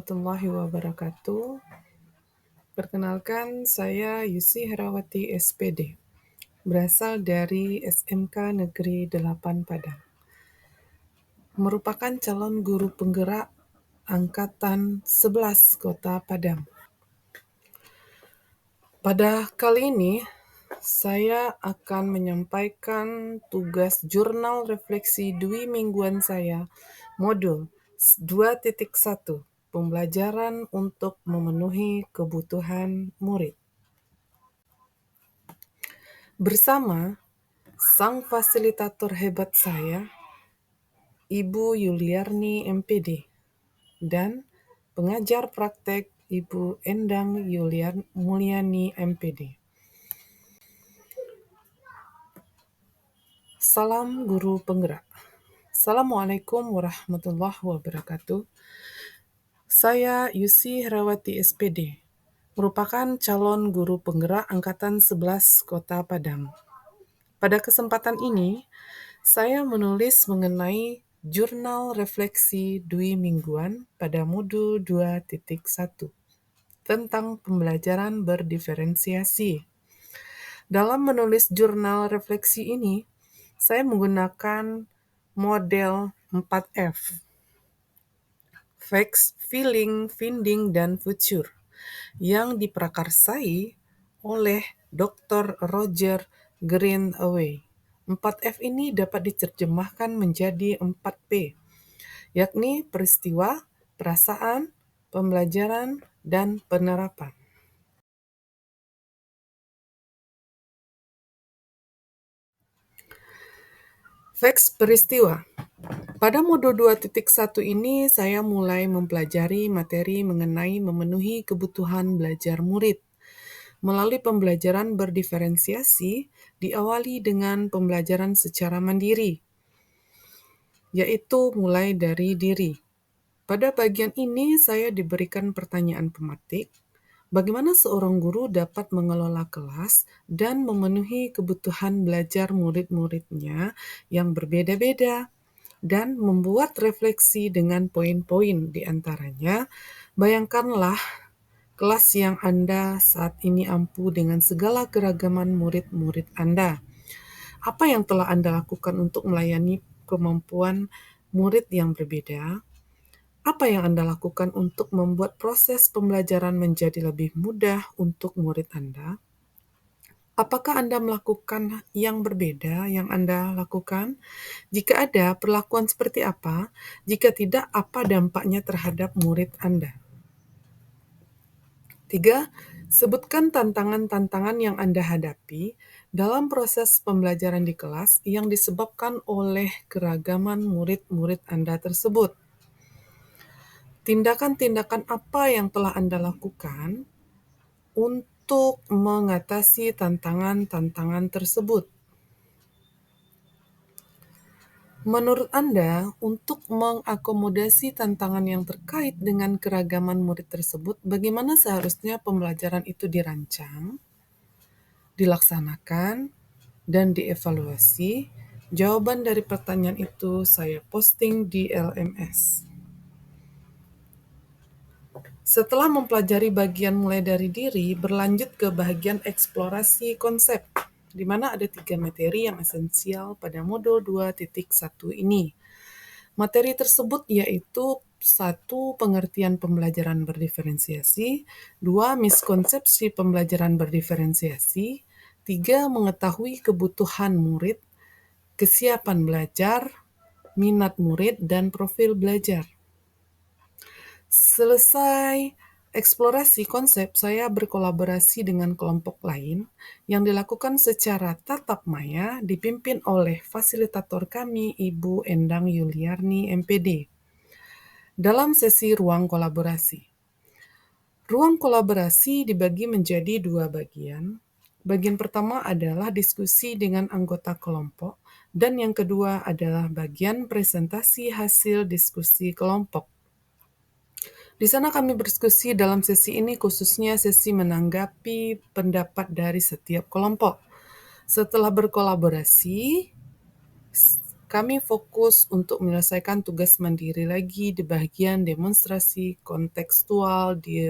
warahmatullahi wabarakatuh. Perkenalkan, saya Yusi Herawati SPD, berasal dari SMK Negeri 8 Padang. Merupakan calon guru penggerak Angkatan 11 Kota Padang. Pada kali ini, saya akan menyampaikan tugas jurnal refleksi dwi mingguan saya, modul 2.1, pembelajaran untuk memenuhi kebutuhan murid. Bersama sang fasilitator hebat saya, Ibu Yuliarni MPD, dan pengajar praktek Ibu Endang Mulyani MPD. Salam Guru Penggerak. Assalamualaikum warahmatullahi wabarakatuh. Saya Yusi Herawati SPD, merupakan calon guru penggerak Angkatan 11 Kota Padang. Pada kesempatan ini, saya menulis mengenai jurnal refleksi dwi mingguan pada modul 2.1 tentang pembelajaran berdiferensiasi. Dalam menulis jurnal refleksi ini, saya menggunakan model 4F. Facts, Feeling, Finding, dan Future yang diprakarsai oleh Dr. Roger Greenaway. 4F ini dapat diterjemahkan menjadi 4P, yakni peristiwa, perasaan, pembelajaran, dan penerapan. Facts peristiwa. Pada modul 2.1 ini, saya mulai mempelajari materi mengenai memenuhi kebutuhan belajar murid. Melalui pembelajaran berdiferensiasi, diawali dengan pembelajaran secara mandiri, yaitu mulai dari diri. Pada bagian ini, saya diberikan pertanyaan pemantik, bagaimana seorang guru dapat mengelola kelas dan memenuhi kebutuhan belajar murid-muridnya yang berbeda-beda, dan membuat refleksi dengan poin-poin di antaranya. Bayangkanlah kelas yang Anda saat ini ampu dengan segala keragaman murid-murid Anda. Apa yang telah Anda lakukan untuk melayani kemampuan murid yang berbeda? Apa yang Anda lakukan untuk membuat proses pembelajaran menjadi lebih mudah untuk murid Anda? Apakah Anda melakukan yang berbeda yang Anda lakukan? Jika ada, perlakuan seperti apa? Jika tidak, apa dampaknya terhadap murid Anda? 3. Sebutkan tantangan-tantangan yang Anda hadapi dalam proses pembelajaran di kelas yang disebabkan oleh keragaman murid-murid Anda tersebut. Tindakan-tindakan apa yang telah Anda lakukan untuk mengatasi tantangan-tantangan tersebut? Menurut Anda, untuk mengakomodasi tantangan yang terkait dengan keragaman murid tersebut, bagaimana seharusnya pembelajaran itu dirancang, dilaksanakan, dan dievaluasi? Jawaban dari pertanyaan itu saya posting di LMS. Setelah mempelajari bagian mulai dari diri, berlanjut ke bagian eksplorasi konsep, di mana ada 3 materi yang esensial pada modul 2.1 ini. Materi tersebut yaitu 1. Pengertian pembelajaran berdiferensiasi, 2. Miskonsepsi pembelajaran berdiferensiasi, 3. Mengetahui kebutuhan murid, kesiapan belajar, minat murid, dan profil belajar. Selesai eksplorasi konsep, saya berkolaborasi dengan kelompok lain yang dilakukan secara tatap maya dipimpin oleh fasilitator kami, Ibu Endang Yuliarni MPD. Dalam sesi ruang kolaborasi. Ruang kolaborasi dibagi menjadi 2 bagian. Bagian pertama adalah diskusi dengan anggota kelompok, dan yang kedua adalah bagian presentasi hasil diskusi kelompok. Di sana kami berdiskusi dalam sesi ini, khususnya sesi menanggapi pendapat dari setiap kelompok. Setelah berkolaborasi, Kami fokus untuk menyelesaikan tugas mandiri lagi di bagian demonstrasi kontekstual di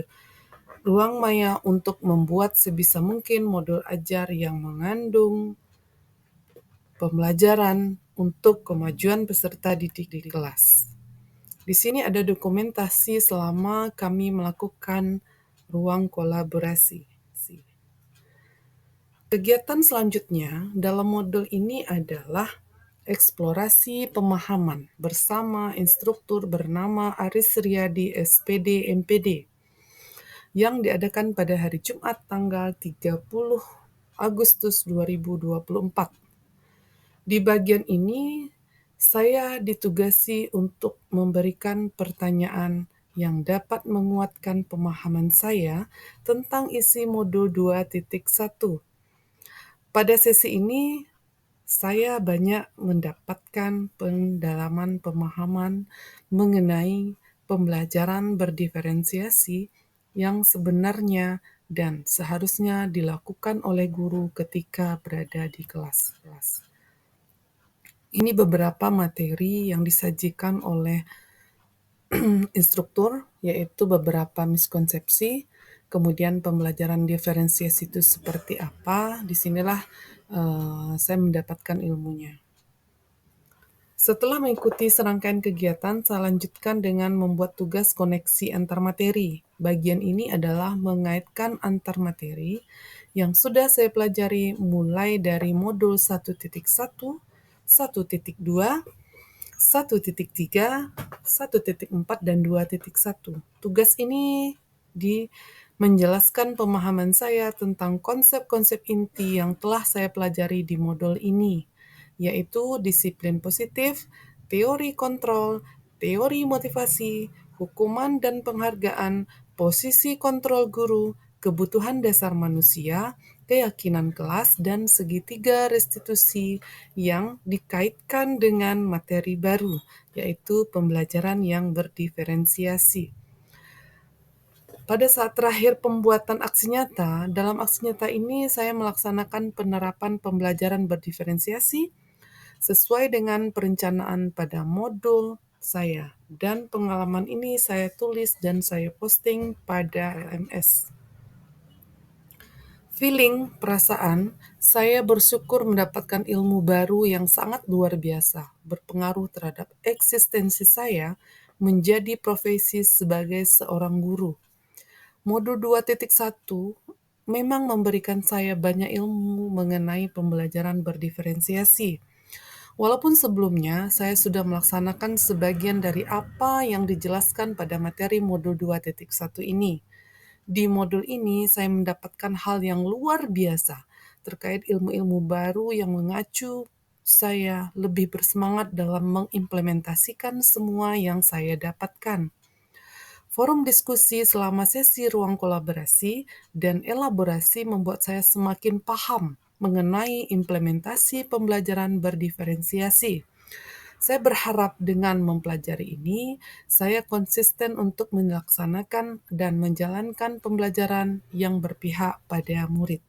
ruang maya untuk membuat sebisa mungkin modul ajar yang mengandung pembelajaran untuk kemajuan peserta didik di kelas. Di sini ada dokumentasi selama kami melakukan ruang kolaborasi. Kegiatan selanjutnya dalam modul ini adalah eksplorasi pemahaman bersama instruktur bernama Aris Riyadi SPD MPD yang diadakan pada hari Jumat tanggal 30 Agustus 2024. Di bagian ini, saya ditugasi untuk memberikan pertanyaan yang dapat menguatkan pemahaman saya tentang isi modul 2.1. Pada sesi ini, saya banyak mendapatkan pendalaman pemahaman mengenai pembelajaran berdiferensiasi yang sebenarnya dan seharusnya dilakukan oleh guru ketika berada di kelas. Ini beberapa materi yang disajikan oleh instruktur, yaitu beberapa miskonsepsi, kemudian pembelajaran diferensiasi itu seperti apa. Disinilah saya mendapatkan ilmunya. Setelah mengikuti serangkaian kegiatan, saya lanjutkan dengan membuat tugas koneksi antar materi. Bagian ini adalah mengaitkan antar materi yang sudah saya pelajari mulai dari modul 1.1, 1.2, 1.3, 1.4, dan 2.1. Tugas ini menjelaskan pemahaman saya tentang konsep-konsep inti yang telah saya pelajari di modul ini, yaitu disiplin positif, teori kontrol, teori motivasi, hukuman dan penghargaan, posisi kontrol guru, kebutuhan dasar manusia, keyakinan kelas, dan segitiga restitusi yang dikaitkan dengan materi baru, yaitu pembelajaran yang berdiferensiasi. Pada saat terakhir pembuatan aksi nyata, dalam aksi nyata ini saya melaksanakan penerapan pembelajaran berdiferensiasi sesuai dengan perencanaan pada modul saya. Dan pengalaman ini saya tulis dan saya posting pada LMS. Feeling, perasaan, saya bersyukur mendapatkan ilmu baru yang sangat luar biasa, berpengaruh terhadap eksistensi saya menjadi profesi sebagai seorang guru. Modul 2.1 memang memberikan saya banyak ilmu mengenai pembelajaran berdiferensiasi. Walaupun sebelumnya saya sudah melaksanakan sebagian dari apa yang dijelaskan pada materi modul 2.1 ini. Di modul ini saya mendapatkan hal yang luar biasa terkait ilmu-ilmu baru yang mengacu saya lebih bersemangat dalam mengimplementasikan semua yang saya dapatkan. Forum diskusi selama sesi ruang kolaborasi dan elaborasi membuat saya semakin paham mengenai implementasi pembelajaran berdiferensiasi. Saya berharap dengan mempelajari ini, saya konsisten untuk melaksanakan dan menjalankan pembelajaran yang berpihak pada murid.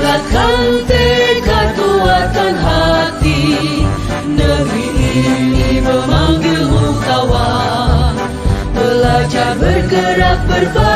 Bulatkan tekad kuatkan hati, negeri ini memanggilmu kawan. Belajar bergerak berbaik